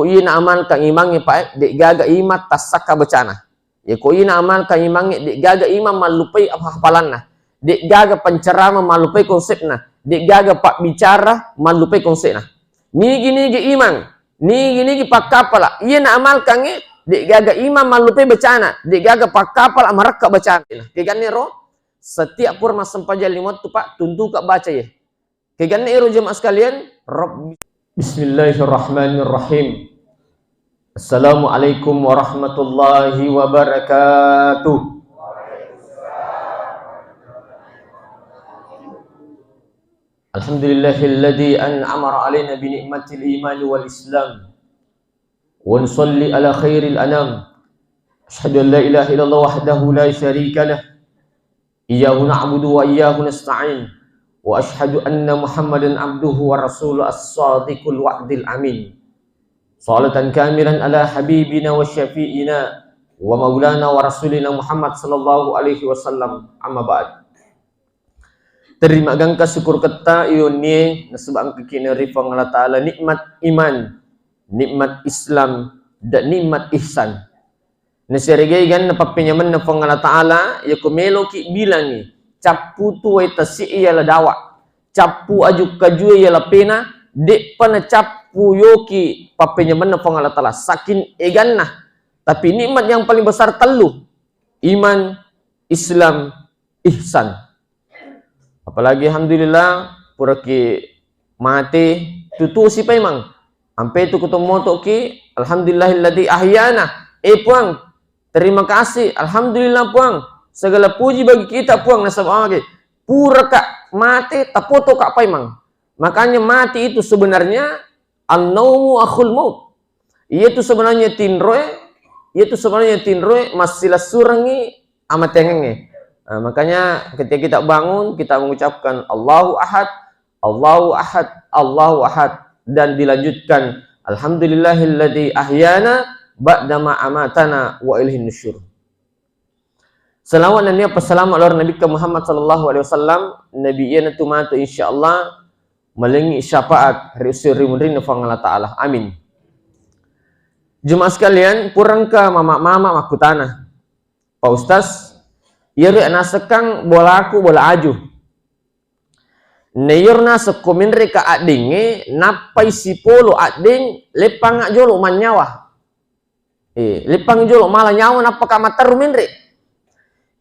ko ina amal kang imangi pa de gaga imat tasaka bacana. Ya ko ina amal kang imangi de gaga imam malupai hafalanna. De gaga pencerama malupai konsepna. De gaga pak bicara malupai konsepna. Nigi imam, nigi pak kapala. Iya na amal kang de gaga imam malupai bacana. De gaga pak kapal amarakka bacana. Keganne ro setiap purma sampaja limot tu pak tuntu kak baca ya. Keganne ro jemaah sekalian, Rabb Bismillahirrahmanirrahim. Assalamualaikum warahmatullahi wabarakatuh. Alhamdulillahilladzi an'ama alaina bi ni'matil iman wal islam. Wa nusalli ala khairil anam. Asyhadu an la ilaha illallah wahdahu la syarika lah. Iyyahu na'budu wa iyyahu nasta'in. Wa ashhadu anna Muhammadan abduhu wa rasuluhu as-sadiqul wa'dil amin. Salatan kamilan ala habibina wa syafi'ina wa maulana wa rasulina Muhammad sallallahu alaihi wasallam. Amma ba'd. Terima gangka syukur kata iunie nasabang kekini rifang Allah Ta'ala nikmat iman, nikmat Islam dan nikmat ihsan. Nasirigay gan napapinyaman na fang Allah Ta'ala ya kumelo ki bilangi capu tu eta si iya la dawa capu ajuk kaju iya la pena de pana capu yoki papinyaman na fang Allah Ta'ala sakin egan nah. Tapi nikmat yang paling besar telu iman, Islam, ihsan. Apalagi alhamdulillah pura ki mati tutu si paimang ampe tu ketemu to ki alhamdulillahilladzi ahyana puang terima kasih alhamdulillah puang segala puji bagi kita puang nasabah pura kak mati tapoto kak paimang. Makanya mati itu sebenarnya an-naumu akhul maut. Itu sebenarnya tinroe masilah surangi amat tengenge. Nah, makanya ketika kita bangun kita mengucapkan Allahu Ahad, Allahu Ahad, Allahu Ahad dan dilanjutkan alhamdulillahilladzi ahyana ba'dama amatana wa ilaihin nusyur. Salawat dan salam ala Nabi Muhammad sallallahu alaihi wasallam nabi yana tumatu insyaallah melengi syafaat risuri mundrin fang Allah Ta'ala. Amin. Jemaah sekalian, purangka mama aku tanah. Pak Ustaz Yari nasekang bola aku bola aju. Neyurna sekomin reka adinge napai si polo ading lepang jolo manyawa. Lepang jolo malah nyawa napa kamatar minre.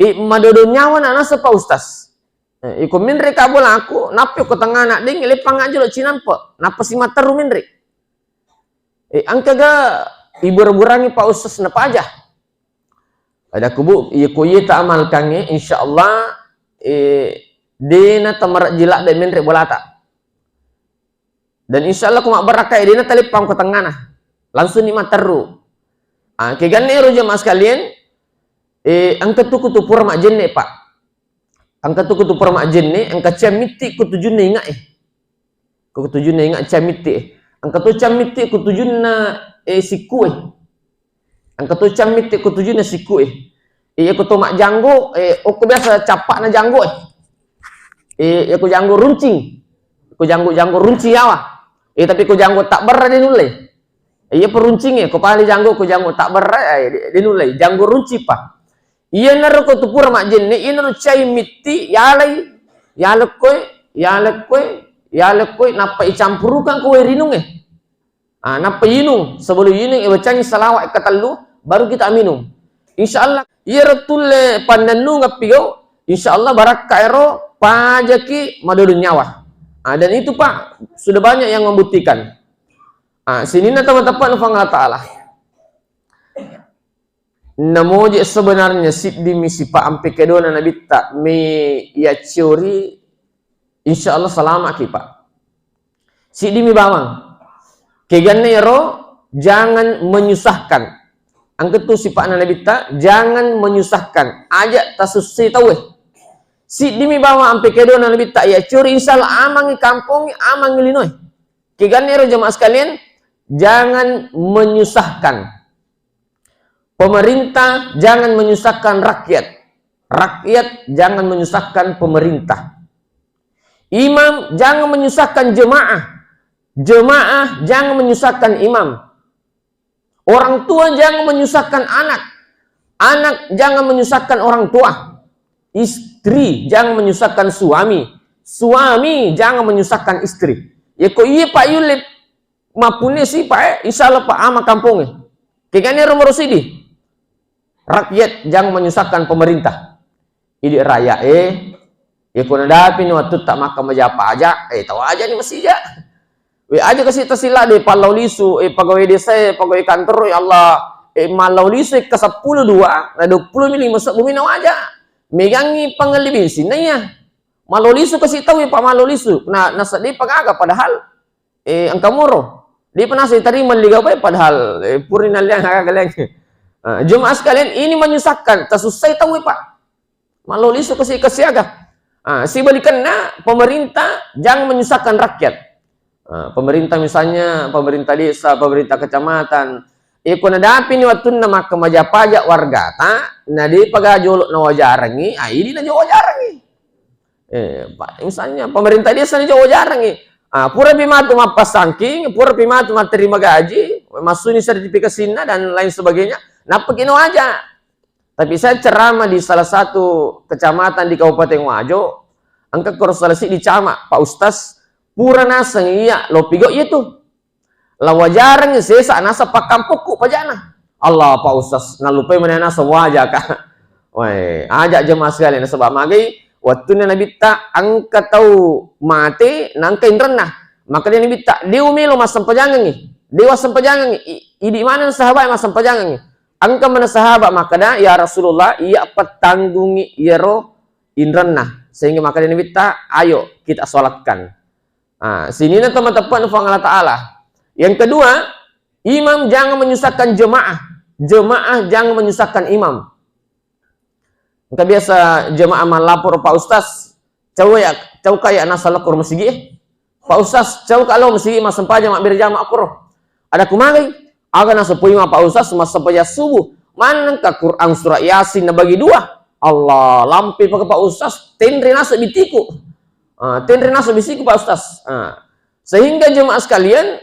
Madodo nyawa na nasa Pak Ustaz. Iko minre ka bola aku napi ko tengah nak ding lepang jolo cinampa napa si matar minre. Angkaga ibu-iburangi Pak Ustaz napa aja. Ada kubu iya koye ta amal kange insyaallah dena tamar jilak dan menre bolata. Dan insyaallah ku mak barakai dena talipang ko tengana. Langsung ni mataru. Keganne ro jemaah sekalian angka tuku tu pura mak jenne Pak. Angka tuku tu pura mak jenne angka camiti ku tujunne ingat Ku tujunne ingat camiti. Angka tu camiti ku tujunna siku angka tu camit ku tuju na siku aku tu mak janggo aku biasa capak na janggo aku janggo runcing aku janggo runci yawa tapi ku janggo tak berat dinulai peruncing ku pali janggo ku janggo tak berat dinulai janggo runci pa iya naro ku tu pura mak jenne iya naro cai miti yalekoi napa icampurukan ku rinung napa inung sebelum inung bacangi salawat katalu baru kita minum. Insyaallah iya ratule pandanu ngapiyo insyaallah barakah ero pajaki madodo nyawa. Dan itu Pak sudah banyak yang membuktikan. Sini na teman-teman fang Allah Ta'ala. Namoje sebenarnya siddi misi Pak ampe kedona nabi tak me ya ciori insyaallah selamat ki Pak. Siddi mi bawang. Keganne ero jangan menyusahkan. Angkat tu sifat Nabi ta jangan menyusahkan. Ajak tasusi tahu Si dimi bawa ampe kedo Nabi ta ya curi insyaallah amangi kampung amangi linoi. Kiganero jemaah sekalian jangan menyusahkan. Pemerintah jangan menyusahkan rakyat. Rakyat jangan menyusahkan pemerintah. Imam jangan menyusahkan jemaah. Jemaah jangan menyusahkan imam. Orang tua jangan menyusahkan anak. Anak jangan menyusahkan orang tua. Istri jangan menyusahkan suami. Suami jangan menyusahkan istri. Ya kok iya Pak Yulip mapune sih Pak isalah Pak ama kampungnya. Kayaknya rumah Rosidi. Rakyat jangan menyusahkan pemerintah. Ini raya ya kau nadapi nih waktu tak makan apa aja. Tahu aja nih masih aja. Aja kasih tersilah deh palau lisu pegawai desa pegawai kantor ya Allah malau lisu ke 10 2 na 20 mili masuk bumi nawa aja megangi pangalibin sinanya malau lisu kasih tahu ya Pak malau lisu nah nasadi pagaga padahal angka muro dia pernah saya terima liga padahal purina liang agak jemaah sekalian ini menyusahkan tersusah tahu ya Pak malau lisu kasih agak si balikannya pemerintah jangan menyusahkan rakyat. Pemerintah misalnya, pemerintah desa, pemerintah kecamatan, kung nadapi ni waktu na makamaja pajak warga ta, na di pagajolok na wajarangi, ini na wajarangi. Misalnya pemerintah desa na wajarangi, pura pimatu mapasangking, pura pimatu materima gaji, masuni sertifikasi na dan lain sebagainya, napagino aja. Tapi saya ceramah di salah satu kecamatan di Kabupaten Wajo, angka korselasi di camak, Pak Ustaz, pura nasa iya lo pigo itu lawajarang sesa nasa pakampuku pajana Allah Pak Ustaz nalupai mana semua aja kak woi ajak jemaah sekalian sebab magi waktu nabi ta angka tahu mati nangka indrenah maka dia nabi ta dia umilo masam pajangan nih dewa sampajangan di mana sahabat masam pajangan nih angka mana sahabat maka dah ya Rasulullah iya petanggungi yero indrenah sehingga maka dia nabi ta ayo kita sholatkan. Sini na teman-teman Allah Ta'ala. Yang kedua, imam jangan menyusahkan jemaah. Jemaah jangan menyusahkan imam. Maka biasa jemaah malapor Pak Ustaz, cau kayak nasalah kur masigi. Pak Ustaz, cau kalau masigi mas sempaja mak berjamaah kur. Ada kumagai, aga nasa puima Pak Ustaz mas sempaja subuh. Mana ka Quran surah Yasin na bagi dua. Allah, lampi pakai Pak Ustaz, tendri nasa bitiku. Tendri nasu bisiku Pak Ustaz. Sehingga jemaah sekalian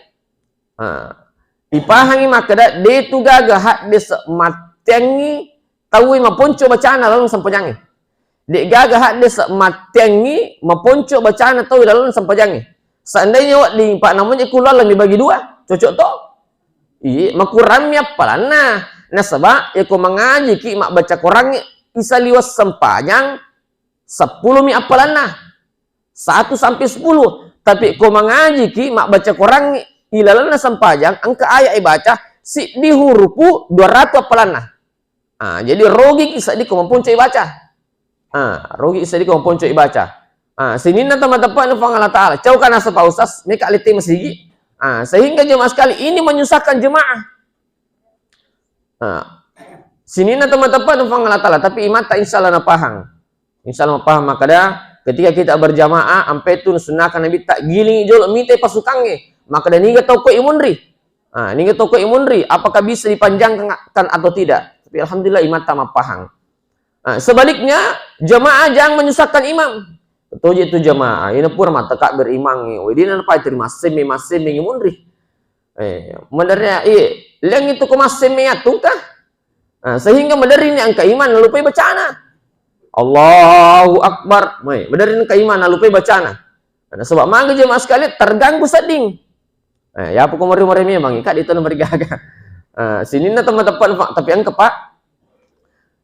dipahangi makada de tu gaga hak de matengi tahu maponco bacana lalu sampanyangi. De gaga hak de matengi maponco bacana tahu lalu sampanyangi. Seandainya wak di Pak namanya kula lang dibagi dua, cocok to. Iya, makuramnya palana. Nah sebab ya ko mengaji ki mak baca Quran isa liwas sampanyang 10 mi apalana. 1 sampai 10 tapi kau mengaji ki mak baca Quran ilalana sampajang angka ayat baca si di hurufu 200 apalana. Jadi rogi kisah di kau mempuncai baca. Rogi kisah di kau mempuncai baca. Sini na teman-teman Allah Ta'ala cau kana Pak Ustaz meka liti masigi. Sehingga jemaah sekali ini menyusahkan jemaah. Sini na teman-teman Allah Ta'ala tapi imata insyaallah na pahang. Insyaallah paham maka dah ketika kita berjamaah sampai itu sunahkan Nabi tak giling jolo minta pasukannya maka dan niga toko imunri niga toko imunri apakah bisa dipanjangkan atau tidak tapi alhamdulillah imam tamah pahang sebaliknya jamaah jangan menyusahkan imam betul itu jamaah ini pura mata kak berimang ini apa itu masih imunri menernya leng itu kemasih meyatukah sehingga menerin angka iman lupa bacana Allahu Akbar. Benerin ke iman lupa bacana. Sebab mangga jemaah sekalian terganggu seding. Ya apa kemarin memang ikat itu nomor gaga. Sini na teman-teman tapi angka Pak.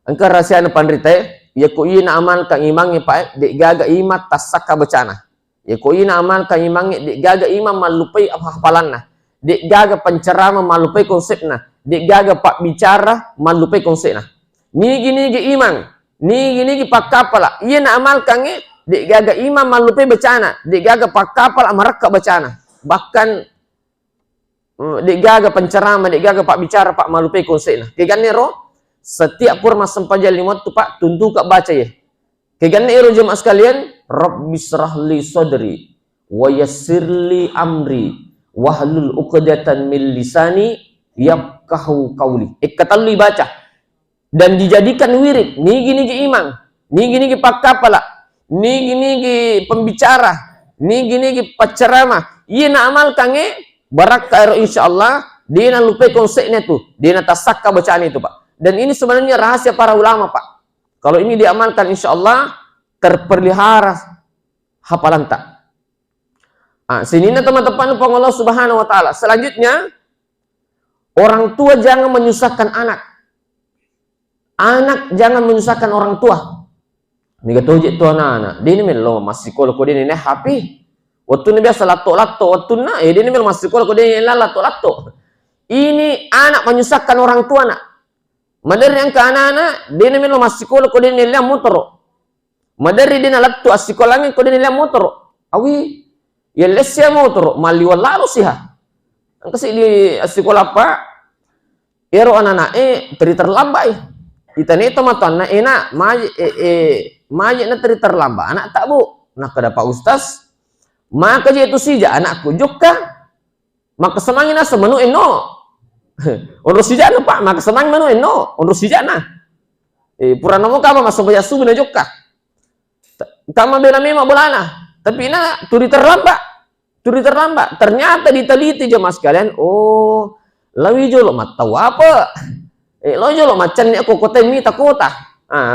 Angka rahasia na pandrite ya ko ina amal kang imang Pak de gaga imat tasaka bacana. Ya ko ina amal kang imang de gaga imam malupai hafalanna. De gaga penceramah malupai konsepna. De gaga Pak bicara malupai konsepna. Nigi imang Nigi pak kapal iya na amal kange di gaga imam malupai bacana di gaga pak kapal amarakka bacana bahkan di gaga penceramah di gaga pak bicara pak malupai konsepna keganne ro setiap purma sampaja limot tu Pak tuntu kak baca ya keganne ro jemaah sekalian Rabbi srahli sadri wa yassirli amri wahlul uqdatan min lisani yafqahu qawli katalli baca dan dijadikan wirid nigi imam nigi pak kapala nigi pembicara nigi penceramah iya na amal kange barak kairo insyaallah Dia nak lupa konsepnya tuh. Dia nak tasakka bacaan itu, Pak. Dan ini sebenarnya rahasia para ulama, Pak. Kalau ini diamalkan, insya Allah terpelihara hafalan tak. Sini teman-teman Allah Subhanahu Wa Taala. Selanjutnya, orang tua jangan menyusahkan anak. Anak jangan menyusahkan orang tua. Mika tojek tu anak-anak. Dia ni melo masih sekolah kau dia ni HP. Waktu ni biasa lato-lato. Waktu na, dia ni melo masih sekolah kau dia ni lato-lato. Ini anak menyusahkan orang tua nak. Madari yang ke anak-anak, dia ni melo masih sekolah kau dia ni motor. Madari dia nak lato sekolahnya kau dia ni motor. Awi, ya lesya motor. Mali walalu siha. Angkasi di sekolah apa? Ero anak-anak terlambat. Kita ni teman-teman nak enak majik nak terlambat anak tak bu. Nak kada Pak Ustaz. Maka je itu sija anakku juga. Maka semangin asa menu eno. Urus sija na Pak, maka semangin menu eno. Urus sija na. Purana mo ka masuk baya subuh na juga. Tama bela memang bolana. Tapi na turi terlambat. Turi terlambat. Ternyata diteliti jemaah sekalian. Oh, lawi jolo mat tahu apa? Lo jolo macam ni aku kota mi takota.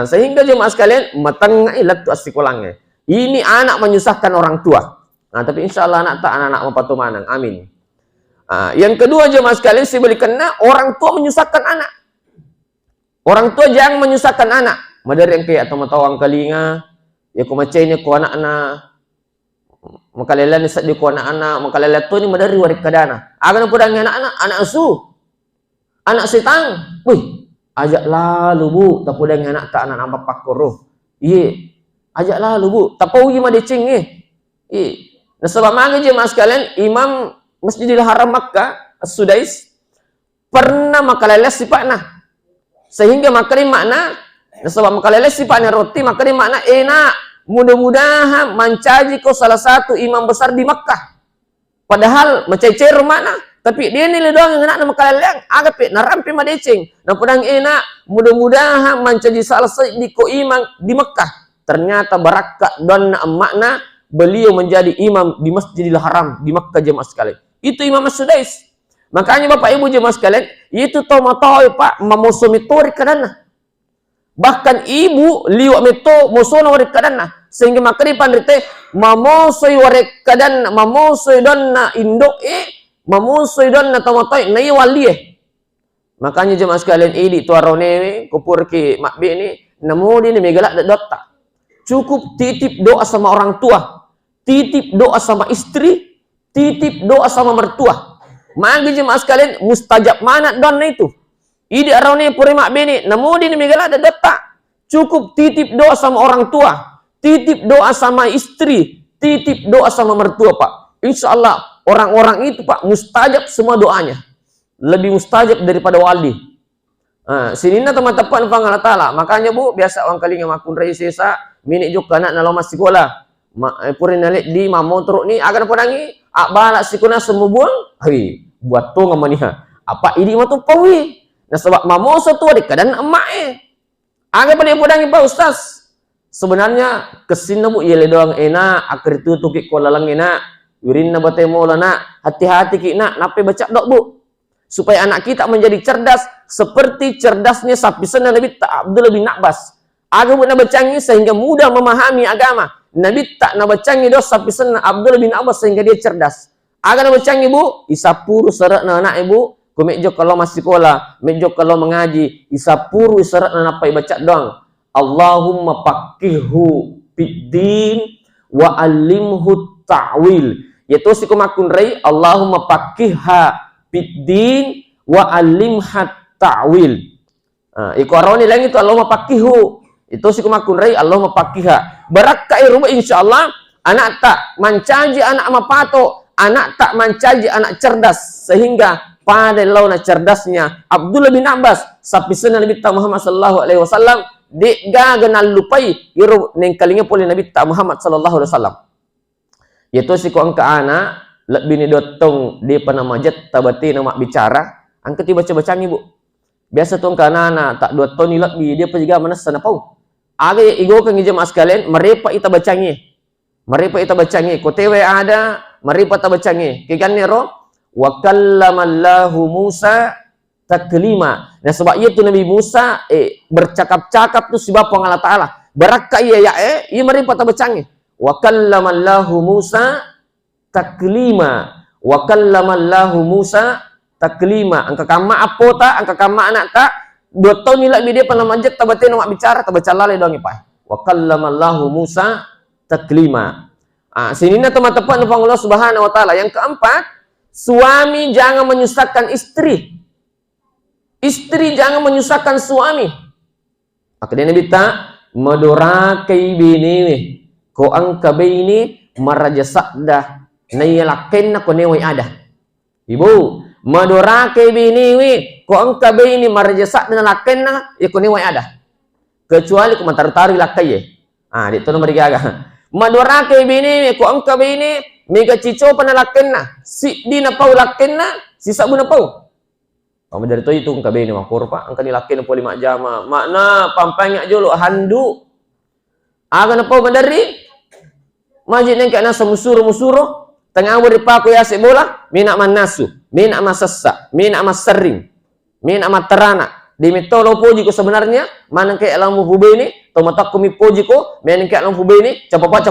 Sehingga jemaah sekalian matang ilat tu asikolangnya. Ini anak menyusahkan orang tua. Tapi insya Allah anak tak anak mapatu manang. Amin. Yang kedua jemaah sekalian kena orang tua menyusahkan anak. Orang tua jangan menyusahkan anak. Madari yang kayak atau matawang kalinga. Ya ku macam ni ku anak-anak. Makalela ni di ku anak-anak. Makalela tu ni madari warik kadana. Agan pun dengan anak-anak. Anak asu. Anak setang, wih, ajak lalu bu, tapi dengan anak tak anak nampak pakoroh, iya, ajak lalu bu, tapi gimana decing Nah sebab mana je mas kalian, Imam Masjidil Haram Makkah, As-Sudais, pernah makaleles sifatnya, sehingga makalin makna, nah sebab makaleles sifatnya roti, makalin makna enak, mudah-mudahan mencaji kau salah satu imam besar di Makkah, padahal mencecer mana? Tapi dia ni doang yang nak nama kalian agak narampi madecing. Dan pedang enak mudah-mudahan menjadi salah satu di ko imam di Mekah. Ternyata barakat dan makna beliau menjadi imam di Masjidil Haram di Mekah jemaah sekalian. Itu Imam As-Sudais. Makanya Bapak Ibu jemaah sekalian, itu tomatoi Pak mamoso mitori kadana. Bahkan ibu liwat meto mosono warik kadana. Sehingga makari pandrite mamoso warik kadana, mamoso donna indok mamusoy don na tamatay na iwali Makanya jemaah sekalian ini tuarone kupur ki makbe ni namudi ni megalak dotta. Cukup titip doa sama orang tua, titip doa sama istri, titip doa sama mertua. Manggi jemaah sekalian mustajab mana don itu. Idi arone puri makbe ni namudi ni megalak dotta. Cukup titip doa sama orang tua, titip doa sama istri, titip doa sama mertua Pak. Insya Allah orang-orang itu Pak mustajab semua doanya. Lebih mustajab daripada wali. Sini na teman-teman Allah Ta'ala. Makanya bu, biasa orang kali ngamakun rai sesa, minik juga anak naloma sekolah. Purin nalik di mamau teruk ni, akan podangi, balak sikuna semua buang, buat tu ngamaniha. Apa ini matu pawi? Nah sebab mamau satu adik kadang emak Agar pada podangi Pak Ustaz. Sebenarnya kesina bu, iya doang enak, akhir itu tukik kuala lang enak. Yurinna batemo lana, hati-hati kita nape baca dok bu, supaya anak kita menjadi cerdas seperti cerdasnya sapi sana Nabi Abdullah bin Abbas. Agar nak bacangi sehingga mudah memahami agama. Nabi tak nak bacangi dos sapi sana Abdullah bin Abbas sehingga dia cerdas. Agar nak bacangi bu, isapuru serat anak ibu, kumekjo kalau masih sekolah, mekjo kalau mengaji, isapuru serat anak pai baca dong. Allahumma paqihu fiddin wa alimhu ta'wil. Yaitu si kumakun rai Allahumma paqiha fiddin wa alimha ta'wil. Iku arwani lang itu Allahumma paqihu. Itu si kumakun rai Allahumma paqiha. Barakai rumah insyaallah anak tak mencaji anak mapato, anak tak mencaji anak cerdas sehingga pada launa cerdasnya Abdullah bin Abbas sapi sunnah Nabi Muhammad sallallahu alaihi wasallam dek ganal lupai iru neng kalinya poli Nabi Muhammad sallallahu alaihi wasallam. Yaitu si kuang ke anak lebih ni dotong dia pernah majat tabati nama bicara angkat baca-baca ibu biasa tuang ke anak tak dua tahun lebih dia pun juga mana sana pau aga igo ke jemaah sekalian mereka ita bacangi mereka ita bacangi kotewe ada mereka ita bacangi kikan nero wa kallamallahu Musa taklima. Nah sebab itu Nabi Musa bercakap-cakap tu sebab Allah Taala. Barakat ia mari patah bacangnya. Wa kallamallahu Musa taklima. Wa kallamallahu Musa taklima. Angka kama apa tak? Angka kama anak tak? 2 tahun ni lah dia pernah majak tabatin nak bicara, tabaca lalai doang ipai. Wa kallamallahu Musa taklima. Sini na teman-teman Allah Subhanahu wa taala. Yang keempat, suami jangan menyusahkan istri. Istri jangan menyusahkan suami. Akhirnya Nabi tak madurakai bini ko angka bini maraja sakdah nayalakin ko newi ada. Ibu, madurakai bini ko angka bini maraja sakdah lakin na ko newi ada. Kecuali ko matar-tari lakai dito na marigaga. Madurakai bini ko angka bini mega cico panalakin na si di na pau lakin na si sabu na pau. Kamu dari itu kabeh ni makor pak, angka ni laki na po 5 jam. Makna pampangnya jolo handu. Aga na po madari. Majid nang kana sa musuro-musuro, tengah mo di pa ko yasi bola, mina manasu, mina masassa, mina masering, mina materana. Di mitolo poji ko sebenarnya, manang kay alam mo hubay ni, tumatak ko mi poji ko, manang kay alam hubay ni, capapa,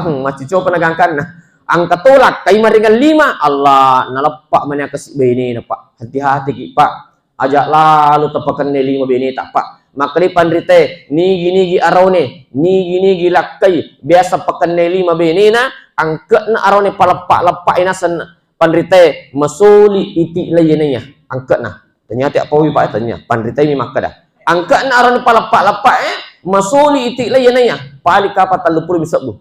masih coba penagangkan na. Ang katulak kay maringan 5 Allah nalapak man kasi bini na pak hati-hati ki pak ajak lalu tepakan ni 5 bini tak pak makli pandrite nigi araw ni nigi lakkay biasa pakan ni 5 bini na ang na araw ni palapak inasan pandrite masuli iti layinanya ang na ternyata apa wi pak tanya pandrite mi makada ang na araw ni palapak masuli iti layinanya pali kapat 30 bisa bu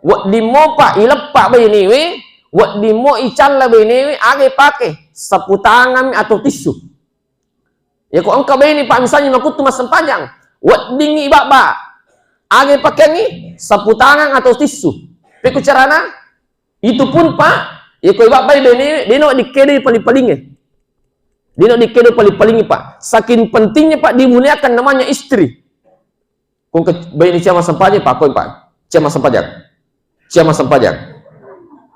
wak di mo pak ilepak bini we wak di mo icalla bini we age pakai sapu tangan atau tisu ya kok angka bini pak misalnya makut mas panjang wak dingi baba age pakai ni sapu tangan atau tisu peku carana itu pun pak ya kok baba bini dino dikede paling-palingnya dino dikede paling-palingnya pak saking pentingnya pak dimuliakan namanya istri kok bini cama sempajang pak koi pak cama sempajang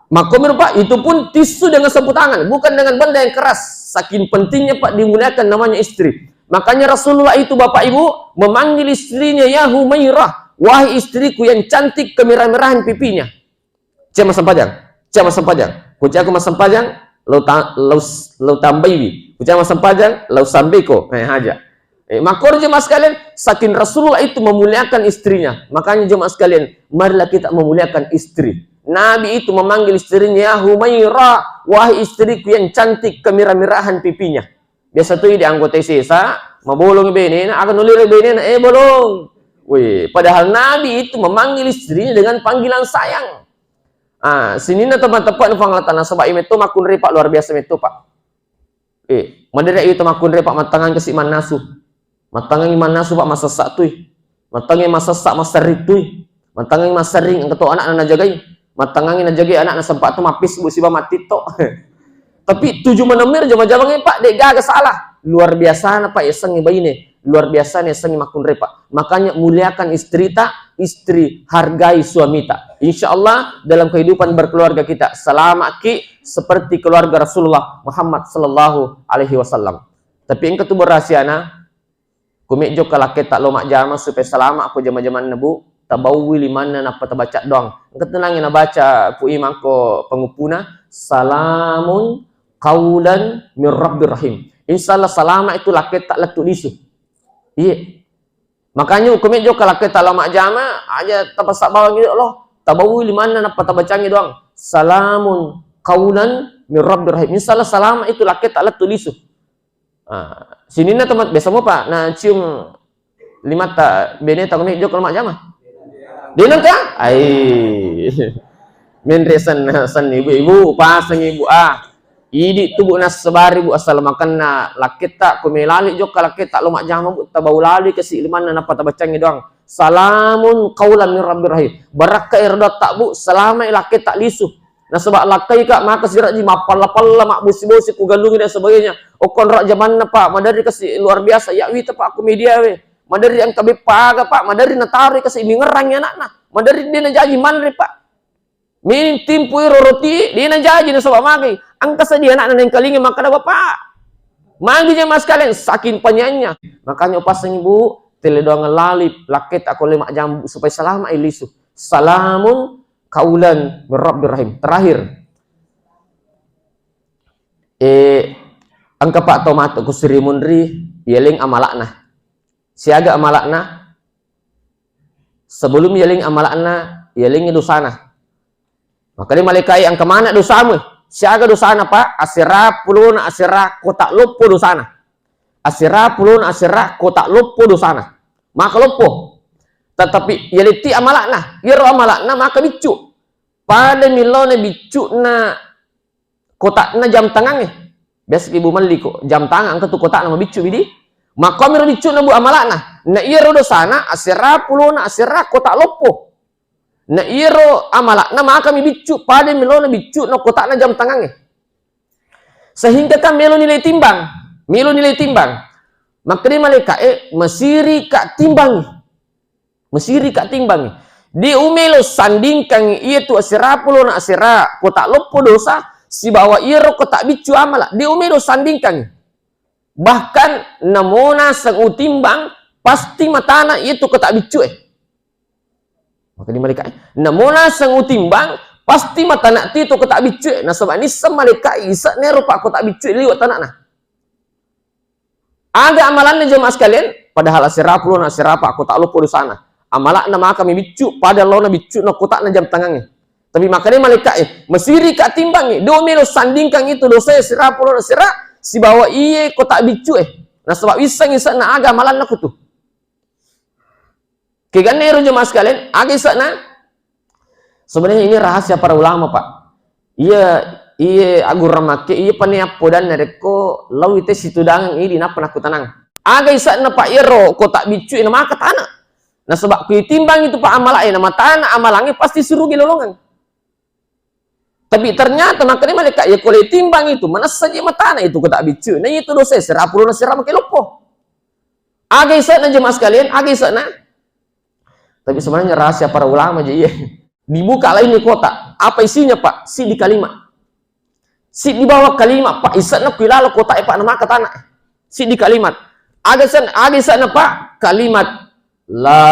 makomir pak itu pun tisu dengan sapu tangan bukan dengan benda yang keras saking pentingnya pak dimuliakan namanya istri makanya Rasulullah itu bapak ibu memanggil istrinya ya Humairah wahai istriku yang cantik kemerah-merahan pipinya cema sempajang kucak aku masam pajang lau tambayi kucak masam pajang lau sambeko haja makor jemaah sekalian, saking Rasulullah itu memuliakan istrinya. Makanya jemaah sekalian, marilah kita memuliakan istri. Nabi itu memanggil istrinya, ya Humairah, wahai istriku yang cantik kemirah-mirahan pipinya. Biasa tuh di anggota sisa, mabolong bini, akan nulir bini, bolong. Wih, padahal Nabi itu memanggil istrinya dengan panggilan sayang. Sini na teman-teman panglatan sebab itu makun repak luar biasa itu pak. Madari itu makun repak matangan kesik manasu. Matangin manasu pak masa sak tuh. Matangin masa sak masa ritui. Matangin masa ring ang ketua anak na jagai. Matangin na jagai anak na sempat tu mapis bu siba mati to. Tapi 7 menemir jama-jamangnya pak dek gaga salah. Luar biasa na pak yasangi bayi ni. Luar biasa nih yasangi makun repak. Makanya muliakan istri tak, istri hargai suami tak. Insya Allah dalam kehidupan berkeluarga kita selamat ki seperti keluarga Rasulullah Muhammad sallallahu alaihi wasallam. Tapi yang ketu berahsia na kumik jo kalau kita lomak jama supaya selamat aku jama-jaman nebu tabawi limana napa tabaca doang. Ketenangin na baca pu imam ko pengupuna salamun qaulan mir rabbir rahim. Insyaallah selamat itu laket tak letu disu. Iya. Makanya kumik jo kalau kita lomak jama aja tapasak bawang gitu Allah tabawi limana napa tabacangi doang. Salamun qaulan mir rabbir rahim. Insyaallah selamat itu laket tak letu disu. Sini na teman biasa mo pak na cium 5 tak bene tak kunik jok lemak jama. Dinang ka? Ai. Men resan san ibu pasang ibu idi tu bu nas sebari bu asal makan na lakit tak kumelali jok ka lakit tak lemak jama bu tabau lali kasi liman na napa tabacangi doang. Salamun qaulan min rabbir rahim. Barakah irda tak bu selama lakit tak lisu. Nah sebab lakai kak maka sirat ji mapal-lapal mak busi-busi ku galungi dan sebagainya. Okon rak zaman na pak madari kasi luar biasa ya wi pak aku media we. Madari yang kabe paga pak madari na tari kasi mingerang anak na. Madari dia na jaji manri pak. Min timpui roti dia na jaji na sebab magi. angka sadia anak yang kalingi maka ada bapak. Mangginya mas kalian saking penyanyi. Makanya pas ibu teledoang lalip laket aku lemak jambu supaya selama ilisu. Salamun kaulan Rabbir Rahim. Terakhir. Angka Pak Tomat aku Sri Mundri yeling amalakna. Siaga amalakna. Sebelum yeling amalakna yeling dosana. Maka dia malaikai angka mana dosamu? Siaga dosana Pak, asira pulun asira kotak lupo dosana. Asira pulun asira kotak lupo dosana. Maka lupo. Tetapi yaliti amalakna, yero amalakna maka bicu. Pada milone bicu na kotak na jam tangannya. Biasa ibu mali kok jam tangan ke tu kotak nama bicu bidi. Maka miro bicu na bu amalakna. Na yero dosana asira pulun asira kotak lupo. Na iro amalak na maka mi bicu pada milo na bicu no kotak na jam tangannya. Sehingga kan milo nilai timbang, Maka dia malaikat mesiri kak timbang. Di umelo sandingkan ia tu asira pulo na asira kotak lopo dosa si bawa iro kotak bicu amalak. Di umelo sandingkan. Bahkan namona sang utimbang pasti matana itu kotak bicu Maka di malaikat namuna sang utimbang pasti mata nak ti to kotak bicu na sebab ni sem malaikat isa ne rupa kotak bicu liwat tanah nah. Ada amalan jemaah sekalian padahal asirapul na asirapa kotak lupa di sana. Amalak na maka mi bicu pada lo na bicu na kotak na jam tangannya. Tapi maka ni malaikat mesiri ka timbang do melo sandingkan itu dosa asirapul na asira si bawa iye kotak bicu na sebab isang isa na aga amalan na kutu. Keganero jemaah sekalian, agak sana. Sebenarnya ini rahasia para ulama Pak. Iya agur ramake, iya paniapo dan nereko lawite situdangan ini napa nak tenang. Agak sana Pak Iro kotak bicu ini maka tanah. Nah sebab timbang itu Pak amalai nama tanah amalangnya pasti suruh gelolongan. Tapi ternyata makanya mereka ya kalau timbang itu mana saja matana itu kotak bicu. Nah itu dosa serapul nasirah makai lopo. Agak sana jemaah sekalian, agak sana. Tapi sebenarnya rahasia para ulama aja iya. Dibuka lah ini kotak. Apa isinya Pak? Si di kalimat. Si di bawah kalimat Pak. Isana pilalo kotak Pak nama ke tanah. Si di kalimat. Ada sana Pak. Kalimat La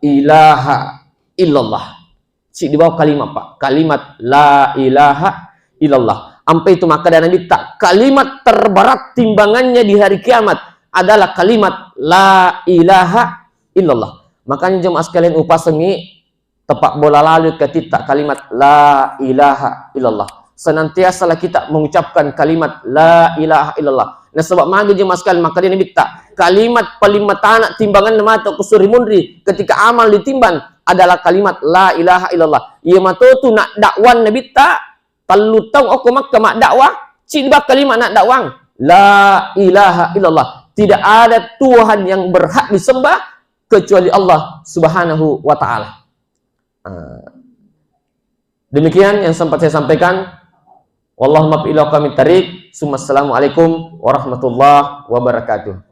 ilaha illallah. Si di bawah kalimat Pak. Kalimat La ilaha illallah. Sampai itu maka dan Nabi tak. Kalimat terberat timbangannya di hari kiamat adalah kalimat La ilaha illallah. Makanya jemaah sekalian upasengi tepak bola lalu ketika kalimat La ilaha illallah. Senantiasalah kita mengucapkan kalimat La ilaha illallah. Nah sebab magi jemaah sekalian maka dia minta kalimat paling matana timbangan nama atau kusuri mundri ketika amal ditimbang adalah kalimat La ilaha illallah. Ia mato tu nak dakwan nabi tak talutang aku makka mak dakwah cinta kalimat nak dakwang La ilaha illallah. Tidak ada Tuhan yang berhak disembah kecuali Allah Subhanahu wa Ta'ala. Demikian yang sempat saya sampaikan. Wallahumma bi'ilaqami tariq. Assalamualaikum warahmatullahi wabarakatuh.